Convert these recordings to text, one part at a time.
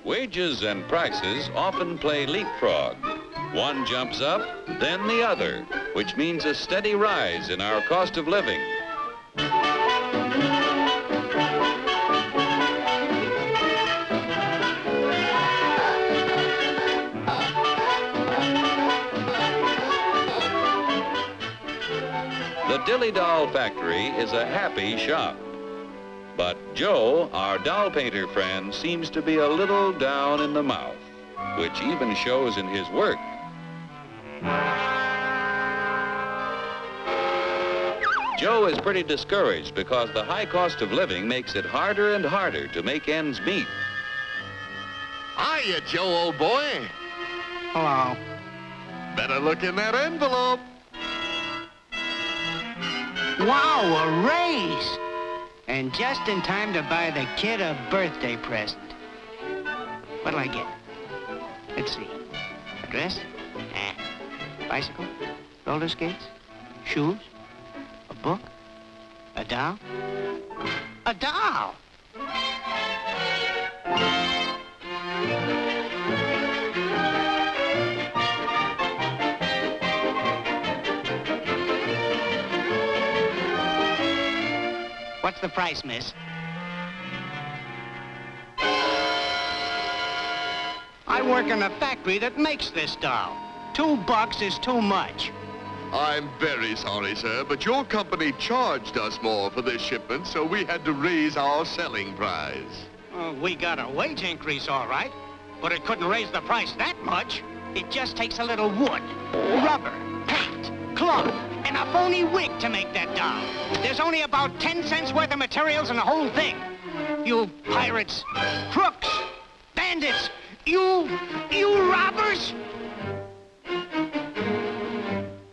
Wages and prices often play leapfrog. One jumps up, then the other, which means a steady rise in our cost of living. The Dilly Doll Factory is a happy shop. But Joe, our doll painter friend, seems to be a little down in the mouth, which even shows in his work. Joe is pretty discouraged because the high cost of living makes it harder and harder to make ends meet. Hiya, Joe, old boy. Hello. Better look in that envelope. Wow, a raise! And just in time to buy the kid a birthday present. What'll I get? Let's see. A dress? Bicycle? Roller skates? Shoes? A book? A doll? A doll! What's the price, miss? I work in a factory that makes this doll. $2 is too much. I'm very sorry, sir, but your company charged us more for this shipment, so we had to raise our selling price. We got a wage increase, all right, but it couldn't raise the price that much. It just takes a little wood, rubber, paint, cloth, and a phony wig to make that doll. There's only about 10 cents worth of materials in the whole thing. You pirates, crooks, bandits, you robbers!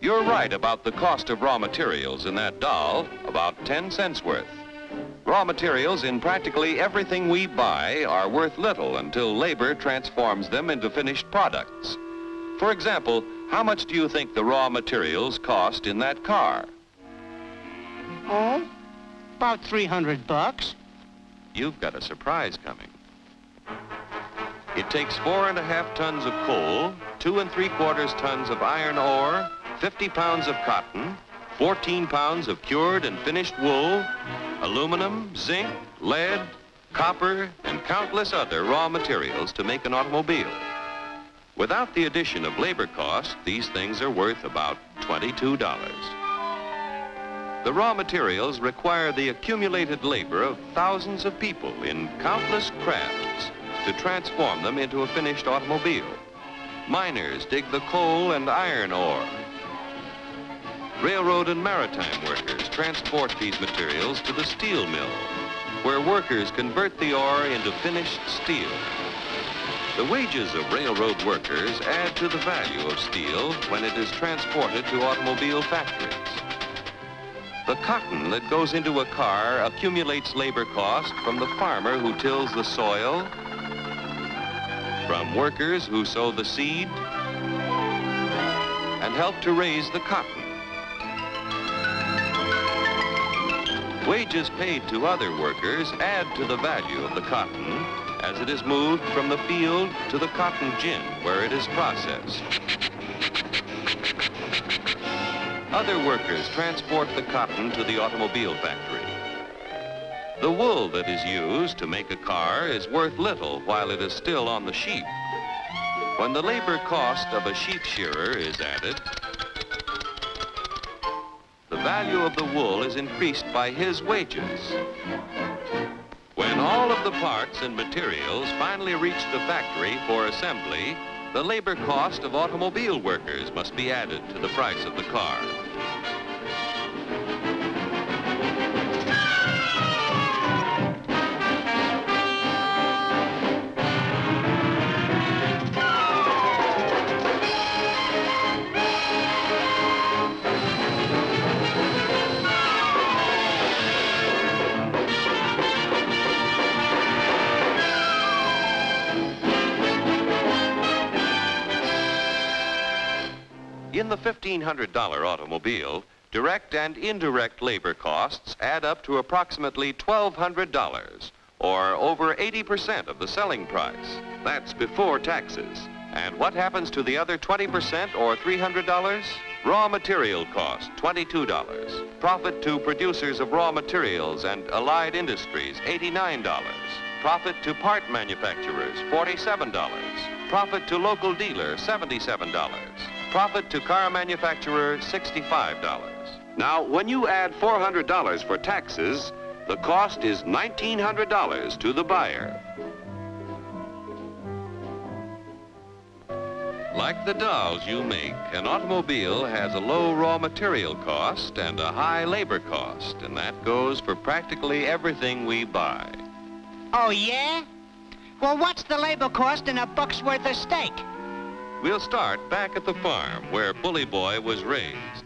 You're right about the cost of raw materials in that doll, about 10 cents worth. Raw materials in practically everything we buy are worth little until labor transforms them into finished products. For example, how much do you think the raw materials cost in that car? Oh, about $300. You've got a surprise coming. It takes 4.5 tons of coal, 2 3/4 tons of iron ore, 50 pounds of cotton, 14 pounds of cured and finished wool, aluminum, zinc, lead, copper, and countless other raw materials to make an automobile. Without the addition of labor costs, these things are worth about $22. The raw materials require the accumulated labor of thousands of people in countless crafts to transform them into a finished automobile. Miners dig the coal and iron ore. Railroad and maritime workers transport these materials to the steel mill, where workers convert the ore into finished steel. The wages of railroad workers add to the value of steel when it is transported to automobile factories. The cotton that goes into a car accumulates labor cost from the farmer who tills the soil, from workers who sow the seed, and help to raise the cotton. Wages paid to other workers add to the value of the cotton as it is moved from the field to the cotton gin where it is processed. Other workers transport the cotton to the automobile factory. The wool that is used to make a car is worth little while it is still on the sheep. When the labor cost of a sheep shearer is added, the value of the wool is increased by his wages. When all of the parts and materials finally reach the factory for assembly, the labor cost of automobile workers must be added to the price of the car. In the $1,500 automobile, direct and indirect labor costs add up to approximately $1,200, or over 80% of the selling price. That's before taxes. And what happens to the other 20% or $300? Raw material cost, $22. Profit to producers of raw materials and allied industries, $89. Profit to part manufacturers, $47. Profit to local dealer, $77. Profit to car manufacturer, $65. Now, when you add $400 for taxes, the cost is $1,900 to the buyer. Like the dolls you make, an automobile has a low raw material cost and a high labor cost, and that goes for practically everything we buy. Oh, yeah? Well, what's the labor cost in a buck's worth of steak? We'll start back at the farm where Bully Boy was raised.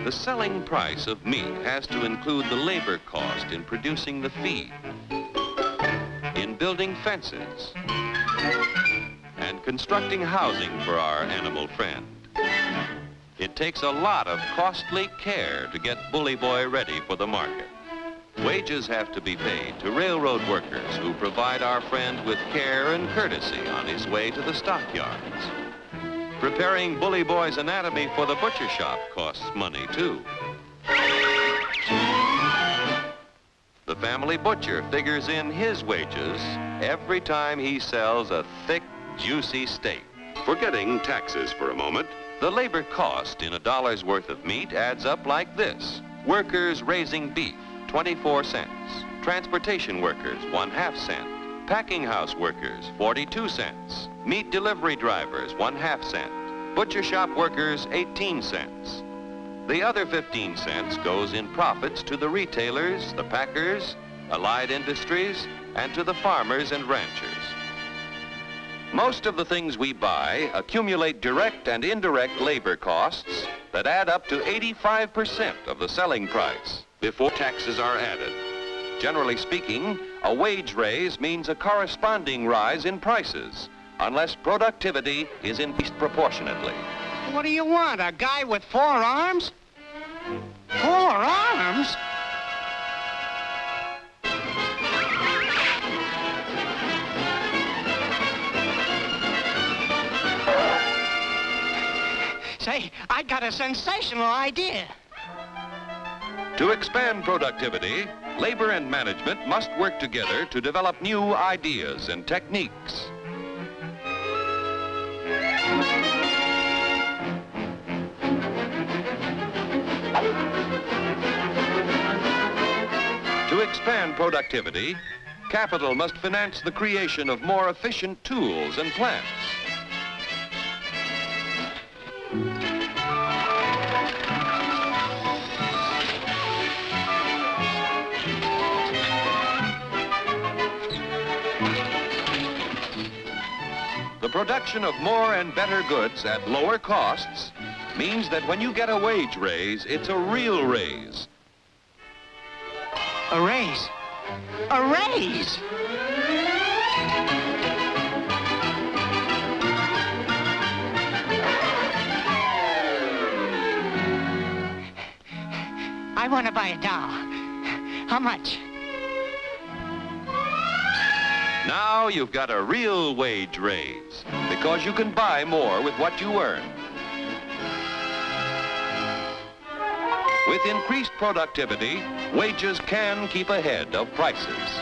The selling price of meat has to include the labor cost in producing the feed, in building fences, and constructing housing for our animal friend. It takes a lot of costly care to get Bully Boy ready for the market. Wages have to be paid to railroad workers who provide our friend with care and courtesy on his way to the stockyards. Preparing Bully Boy's anatomy for the butcher shop costs money, too. The family butcher figures in his wages every time he sells a thick, juicy steak. Forgetting taxes for a moment, the labor cost in a dollar's worth of meat adds up like this. Workers raising beef, 24 cents. Transportation workers, 1/2 cent. Packing house workers, 42 cents. Meat delivery drivers, 1/2 cent. Butcher shop workers, 18 cents. The other 15 cents goes in profits to the retailers, the packers, allied industries, and to the farmers and ranchers. Most of the things we buy accumulate direct and indirect labor costs that add up to 85% of the selling price before taxes are added. Generally speaking, a wage raise means a corresponding rise in prices, unless productivity is increased proportionately. What do you want, a guy with 4 arms? 4 arms? Say, I got a sensational idea. To expand productivity, labor and management must work together to develop new ideas and techniques. To expand productivity, capital must finance the creation of more efficient tools and plants. The production of more and better goods at lower costs means that when you get a wage raise, it's a real raise. A raise? A raise! I want to buy a doll. How much? Now you've got a real wage raise because you can buy more with what you earn. With increased productivity, wages can keep ahead of prices.